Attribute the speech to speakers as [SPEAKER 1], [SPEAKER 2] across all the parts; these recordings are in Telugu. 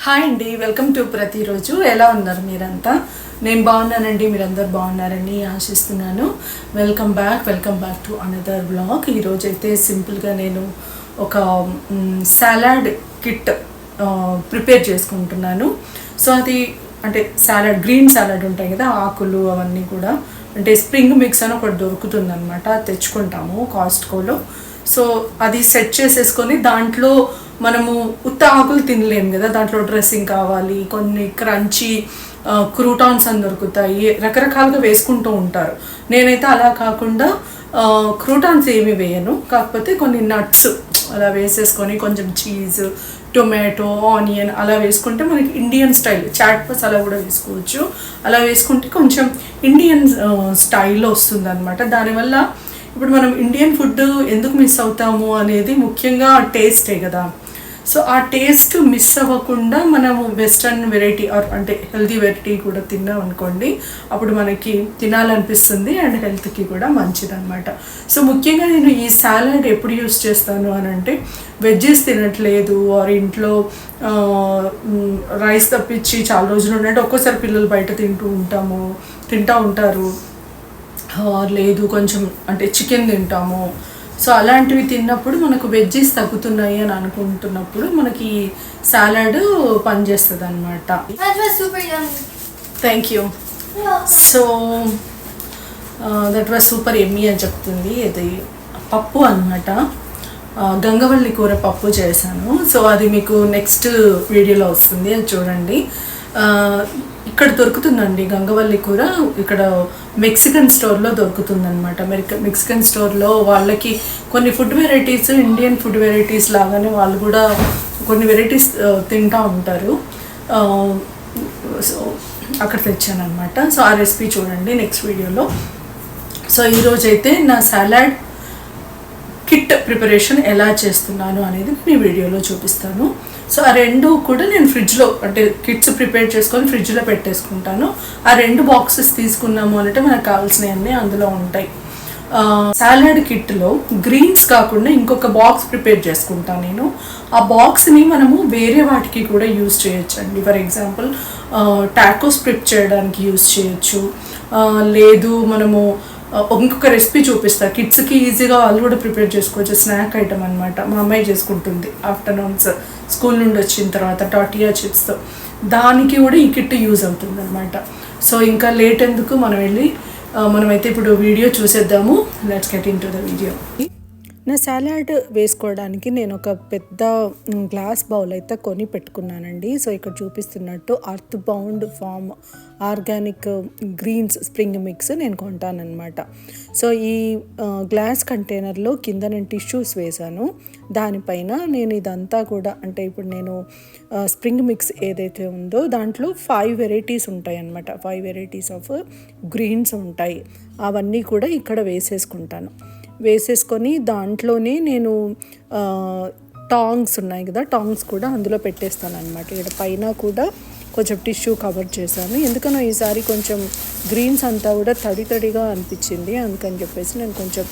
[SPEAKER 1] హాయ్ అండి, వెల్కమ్ టు ప్రతిరోజు. ఎలా ఉన్నారు మీరంతా? నేను బాగున్నానండి, మీరందరూ బాగున్నారని ఆశిస్తున్నాను. Welcome back to another blog. ఈరోజు అయితే సింపుల్గా నేను ఒక సాలాడ్ కిట్ ప్రిపేర్ చేసుకుంటున్నాను. సో అది అంటే సాలాడ్, గ్రీన్ సాలాడ్ ఉంటాయి కదా, ఆకులు అవన్నీ కూడా, అంటే స్ప్రింగ్ మిక్స్ అని ఒకటి దొరుకుతుంది అనమాట, తెచ్చుకుంటాము కాస్ట్కోలో. సో అది సెట్ చేసేసుకొని దాంట్లో మనము ఉత్త ఆకులు తినలేము కదా, దాంట్లో డ్రెస్సింగ్ కావాలి, కొన్ని క్రంచీ క్రూటాన్స్ అని దొరుకుతాయి, రకరకాలుగా వేసుకుంటూ ఉంటారు. నేనైతే అలా కాకుండా క్రూటాన్స్ ఏమి వేయను, కాకపోతే కొన్ని నట్స్ అలా వేసేసుకొని కొంచెం చీజ్, టొమాటో, ఆనియన్ అలా వేసుకుంటే మనకి ఇండియన్ స్టైల్, చాట్ మసాలా కూడా వేసుకోవచ్చు. అలా వేసుకుంటే కొంచెం ఇండియన్ స్టైల్లో వస్తుంది అనమాట. దానివల్ల ఇప్పుడు మనం ఇండియన్ ఫుడ్ ఎందుకు మిస్ అవుతాము అనేది ముఖ్యంగా టేస్టే కదా. సో ఆ టేస్ట్ మిస్ అవ్వకుండా మనము వెస్ట్రన్ వెరైటీ అంటే హెల్తీ వెరైటీ కూడా తిన్నాం అనుకోండి, అప్పుడు మనకి తినాలనిపిస్తుంది అండ్ హెల్త్కి కూడా మంచిదన్నమాట. సో ముఖ్యంగా నేను ఈ సాలడ్ ఎప్పుడు యూస్ చేస్తాను అని అంటే, వెజ్జెస్ తినట్లేదు ఆర్ ఇంట్లో రైస్ తప్పించి చాలా రోజులు ఉన్నట్టు, ఒక్కోసారి పిల్లలు బయట తింటూ ఉంటారు, లేదు కొంచెం అంటే చికెన్ తింటాము. సో అలాంటివి తిన్నప్పుడు మనకు వెజ్జెస్ తగ్గుతున్నాయి అని అనుకుంటున్నప్పుడు మనకి సాలడ్ పనిచేస్తుంది అనమాట. Thank you. So that was super Emmy అని చెప్తుంది. ఇది పప్పు అనమాట, గంగవల్లి కూర పప్పు చేశాను. సో అది మీకు నెక్స్ట్ వీడియోలో వస్తుంది, అది చూడండి. ఇక్కడ దొరుకుతుందండి గంగవల్లి కూర, ఇక్కడ మెక్సికన్ స్టోర్లో దొరుకుతుందనమాట. మెక్సికన్ స్టోర్లో వాళ్ళకి కొన్ని food varieties, Indian food varieties లాగానే వాళ్ళు కూడా కొన్ని వెరైటీస్ తింటూ ఉంటారు. సో అక్కడ తెచ్చాను అనమాట. సో ఆ రెసిపీ చూడండి నెక్స్ట్ వీడియోలో. సో ఈరోజైతే నా సాలాడ్ కిట్ ప్రిపరేషన్ ఎలా చేస్తున్నాను అనేది మీ వీడియోలో చూపిస్తాను. సో ఆ రెండు కూడా నేను ఫ్రిడ్జ్లో, అంటే కిట్స్ ప్రిపేర్ చేసుకొని ఫ్రిడ్జ్లో పెట్టేసుకుంటాను. ఆ రెండు బాక్సెస్ తీసుకున్నాము అంటే మనకు కావాల్సినవన్నీ అందులో ఉంటాయి. సాలడ్ కిట్లో గ్రీన్స్ కాకుండా ఇంకొక బాక్స్ ప్రిపేర్ చేసుకుంటాను నేను. ఆ బాక్స్ని మనము వేరే వాటికి కూడా యూజ్ చేయొచ్చండి. ఫర్ ఎగ్జాంపుల్ టాకోస్ ప్రిప్ చేయడానికి యూజ్ చేయొచ్చు, లేదు మనము ఇంకొక రెసిపీ చూపిస్తా, కిడ్స్కి ఈజీగా వాళ్ళు కూడా ప్రిపేర్ చేసుకోవచ్చు. స్నాక్ ఐటమ్ అనమాట, మా అమ్మాయి చేసుకుంటుంది ఆఫ్టర్నూన్స్ స్కూల్ నుండి వచ్చిన తర్వాత టాటియా చిప్స్తో. దానికి కూడా ఈ కిట్ యూజ్ అవుతుంది అనమాట. సో ఇంకా లేట్ ఎందుకు, మనమైతే ఇప్పుడు వీడియో చూసేద్దాము. Let's get in to the video. నా సాలాడ్ వేసుకోవడానికి నేను ఒక పెద్ద గ్లాస్ బౌల్ అయితే కొని పెట్టుకున్నానండి. సో ఇక్కడ చూపిస్తున్నట్టు Earthbound Farm organic greens spring mix నేను కొంటానన్నమాట. సో ఈ గ్లాస్ కంటైనర్లో కింద నేను టిష్యూస్ వేశాను. దానిపైన నేను ఇదంతా కూడా, అంటే ఇప్పుడు నేను స్ప్రింగ్ మిక్స్ ఏదైతే ఉందో దాంట్లో 5 వెరైటీస్ ఉంటాయి అన్నమాట. 5 వెరైటీస్ ఆఫ్ గ్రీన్స్ ఉంటాయి. అవన్నీ కూడా ఇక్కడ వేసేసుకొని దాంట్లోనే నేను టాంగ్స్ ఉన్నాయి కదా, టాంగ్స్ కూడా అందులో పెట్టేస్తాను అనమాట. ఇక్కడ పైన కూడా కొంచెం టిష్యూ కవర్ చేశాను, ఎందుకనో ఈసారి కొంచెం గ్రీన్స్ అంతా కూడా తడిగా అనిపించింది. అందుకని చెప్పేసి నేను కొంచెం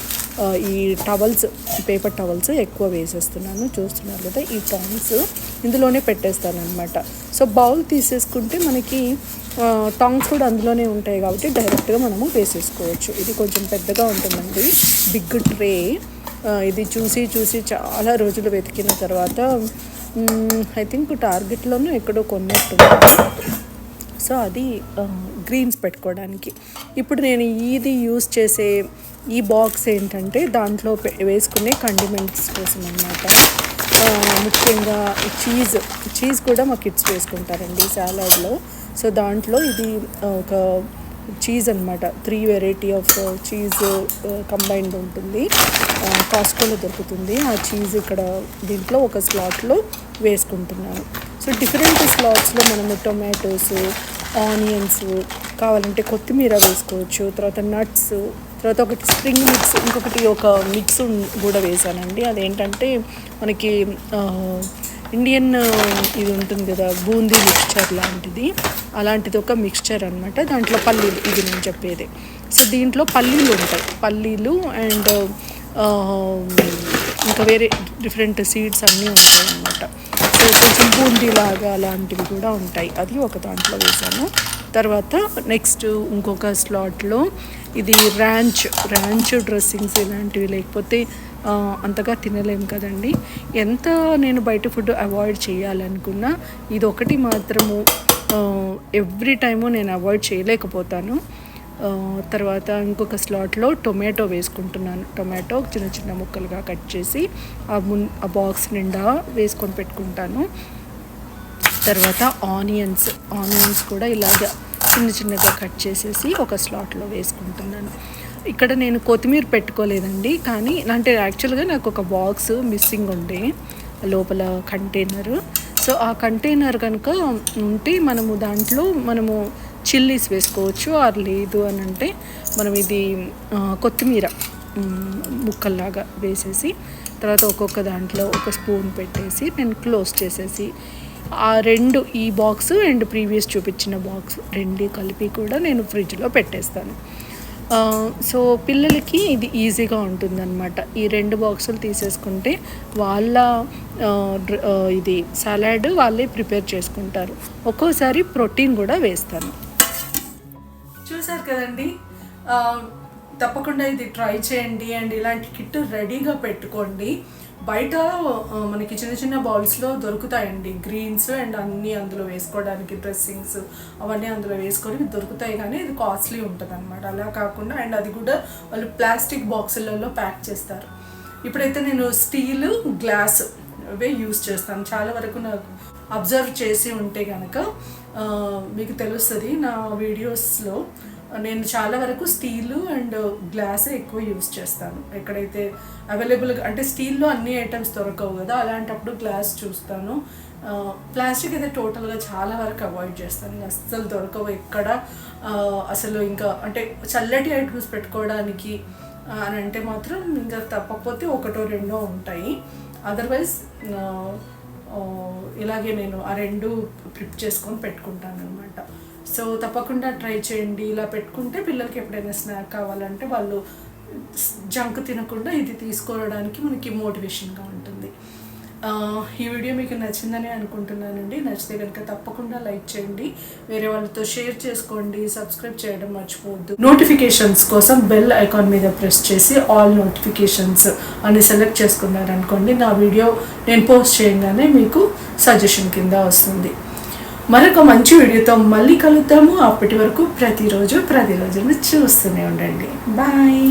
[SPEAKER 1] ఈ పేపర్ టవల్స్ ఎక్కువ వేసేస్తున్నాను. చూస్తున్నారు కదా, ఈ టాంగ్స్ ఇందులోనే పెట్టేస్తాను అనమాట. సో బౌల్ తీసేసుకుంటే మనకి టాంగ్స్ కూడా అందులోనే ఉంటాయి కాబట్టి డైరెక్ట్గా మనము వేసేసుకోవచ్చు. ఇది కొంచెం పెద్దగా ఉంటుందండి, బిగ్ ట్రే. ఇది చూసి చాలా రోజులు వెతికిన తర్వాత ఐ థింక్ టార్గెట్లోనూ ఎక్కడో కొన్నట్టుంది. సో అది గ్రీన్స్ పెట్టుకోవడానికి. ఇప్పుడు నేను ఇది యూస్ చేసే ఈ బాక్స్ ఏంటంటే దాంట్లో వేసుకునే కండిమెంట్స్ కోసం అన్నమాట. ముఖ్యంగా చీజ్ కూడా మా కిడ్స్ వేసుకుంటారండి సాలాడ్లో. సో దాంట్లో ఇది ఒక చీజ్ అనమాట, 3 వెరైటీ ఆఫ్ చీజ్ కంబైన్డ్ ఉంటుంది. కాస్ట్కోలో దొరుకుతుంది ఆ చీజ్. ఇక్కడ దీంట్లో ఒక స్లాట్లో వేసుకుంటున్నాను. సో డిఫరెంట్ స్లాట్స్లో మనము టొమాటోస్, ఆనియన్స్, కావాలంటే కొత్తిమీర వేసుకోవచ్చు, తర్వాత నట్స్, తర్వాత ఒకటి స్ప్రింగ్ మిక్స్, ఇంకొకటి ఒక మిక్స్ కూడా వేసానండి. అదేంటంటే మనకి ఇండియన్ ఇది ఉంటుంది కదా, బూందీ మిక్స్చర్ లాంటిది, అలాంటిది ఒక మిక్స్చర్ అనమాట. దాంట్లో పల్లీలు, ఇది నేను చెప్పేది. సో దీంట్లో పల్లీలు ఉంటాయి, పల్లీలు అండ్ ఇంకా వేరే డిఫరెంట్ సీడ్స్ అన్నీ ఉంటాయి అన్నమాట. సో కొంచెం బూందీలాగా అలాంటివి కూడా ఉంటాయి, అది ఒక దాంట్లో వేసాను. తర్వాత నెక్స్ట్ ఇంకొక స్లాట్లో ఇది ర్యాంచ్ డ్రెస్సింగ్స్ ఇలాంటివి లేకపోతే అంతగా తినలేము కదండి. ఎంత నేను బయట ఫుడ్ అవాయిడ్ చేయాలనుకున్నా ఇది ఒకటి మాత్రము ఎవ్రీ టైము నేను అవాయిడ్ చేయలేకపోతాను. తర్వాత ఇంకొక స్లాట్లో టొమాటో వేసుకుంటున్నాను. టొమాటో చిన్న చిన్న ముక్కలుగా కట్ చేసి ఆ బాక్స్ నిండా వేసుకొని పెట్టుకుంటాను. తర్వాత ఆనియన్స్ కూడా ఇలాగ చిన్నగా కట్ చేసేసి ఒక స్లాట్లో వేసుకుంటున్నాను. ఇక్కడ నేను కొత్తిమీర పెట్టుకోలేదండి, కానీ అంటే యాక్చువల్గా నాకు ఒక బాక్స్ మిస్సింగ్ ఉండే లోపల కంటైనరు. సో ఆ కంటైనర్ కనుక ఉంటే మనము చిల్లీస్ వేసుకోవచ్చు. అది లేదు అని అంటే మనం ఇది కొత్తిమీర ముక్కల్లాగా వేసేసి తర్వాత ఒక్కొక్క దాంట్లో ఒక స్పూన్ పెట్టేసి నేను క్లోజ్ చేసేసి ఆ రెండు, ఈ బాక్స్ అండ్ ప్రీవియస్ చూపించిన బాక్స్ రెండు కలిపి కూడా నేను ఫ్రిడ్జ్లో పెట్టేస్తాను. సో పిల్లలకి ఇది ఈజీగా ఉంటుందన్నమాట. ఈ 2 బాక్సులు తీసేసుకుంటే వాళ్ళ ఇది సలాడ్ వాళ్ళే ప్రిపేర్ చేసుకుంటారు. ఒక్కోసారి ప్రోటీన్ కూడా వేస్తాను. చూసారు కదండి, తప్పకుండా ఇది ట్రై చేయండి అండ్ ఇలాంటి కిట్ రెడీగా పెట్టుకోండి. బయట మనకి చిన్న బౌల్స్లో దొరుకుతాయండి గ్రీన్స్ అండ్ అన్నీ అందులో వేసుకోవడానికి డ్రెస్సింగ్స్ అవన్నీ అందులో వేసుకొని దొరుకుతాయి, కానీ ఇది కాస్ట్లీ ఉంటుంది అనమాట. అలా కాకుండా అండ్ అది కూడా వాళ్ళు ప్లాస్టిక్ బాక్సులలో ప్యాక్ చేస్తారు. ఇప్పుడైతే నేను స్టీల్ గ్లాస్ అవే యూస్ చేస్తాను. చాలా వరకు నాకు అబ్జర్వ్ చేసి ఉంటే కనుక మీకు తెలుస్తుంది నా వీడియోస్లో నేను చాలా వరకు స్టీలు అండ్ గ్లాసే ఎక్కువ యూస్ చేస్తాను. ఎక్కడైతే అవైలబుల్గా అంటే స్టీల్లో అన్ని ఐటమ్స్ దొరకవు కదా, అలాంటప్పుడు గ్లాస్ చూస్తాను. ప్లాస్టిక్ అయితే టోటల్గా చాలా వరకు అవాయిడ్ చేస్తాను, అస్సలు దొరకవు ఎక్కడ. అసలు ఇంకా అంటే చల్లటి ఐటమ్స్ పెట్టుకోవడానికి అని అంటే మాత్రం ఇంకా తప్పకపోతే 1-2 ఉంటాయి. అదర్వైజ్ ఇలాగే నేను ఆ 2 ప్రిప్ చేసుకొని పెట్టుకుంటాను అనమాట. సో తప్పకుండా ట్రై చేయండి. ఇలా పెట్టుకుంటే పిల్లలకి ఎప్పుడైనా స్నాక్ కావాలంటే వాళ్ళు జంక్ తినకుండా ఇది తీసుకోవడానికి మనకి మోటివేషన్గా ఉంటుంది. ఈ వీడియో మీకు నచ్చిందని అనుకుంటున్నానండి. నచ్చితే కనుక తప్పకుండా లైక్ చేయండి, వేరే వాళ్ళతో షేర్ చేసుకోండి, సబ్స్క్రైబ్ చేయడం మర్చిపోవద్దు. నోటిఫికేషన్స్ కోసం బెల్ ఐకాన్ మీద ప్రెస్ చేసి ఆల్ నోటిఫికేషన్స్ అని సెలెక్ట్ చేసుకున్నారనుకోండి, నా వీడియో నేను పోస్ట్ చేయగానే మీకు సజెషన్ కింద వస్తుంది. మరొక మంచి వీడియోతో మళ్ళీ కలుద్దాము. అప్పటి వరకు ప్రతిరోజు చూస్తూనే ఉండండి. బాయ్.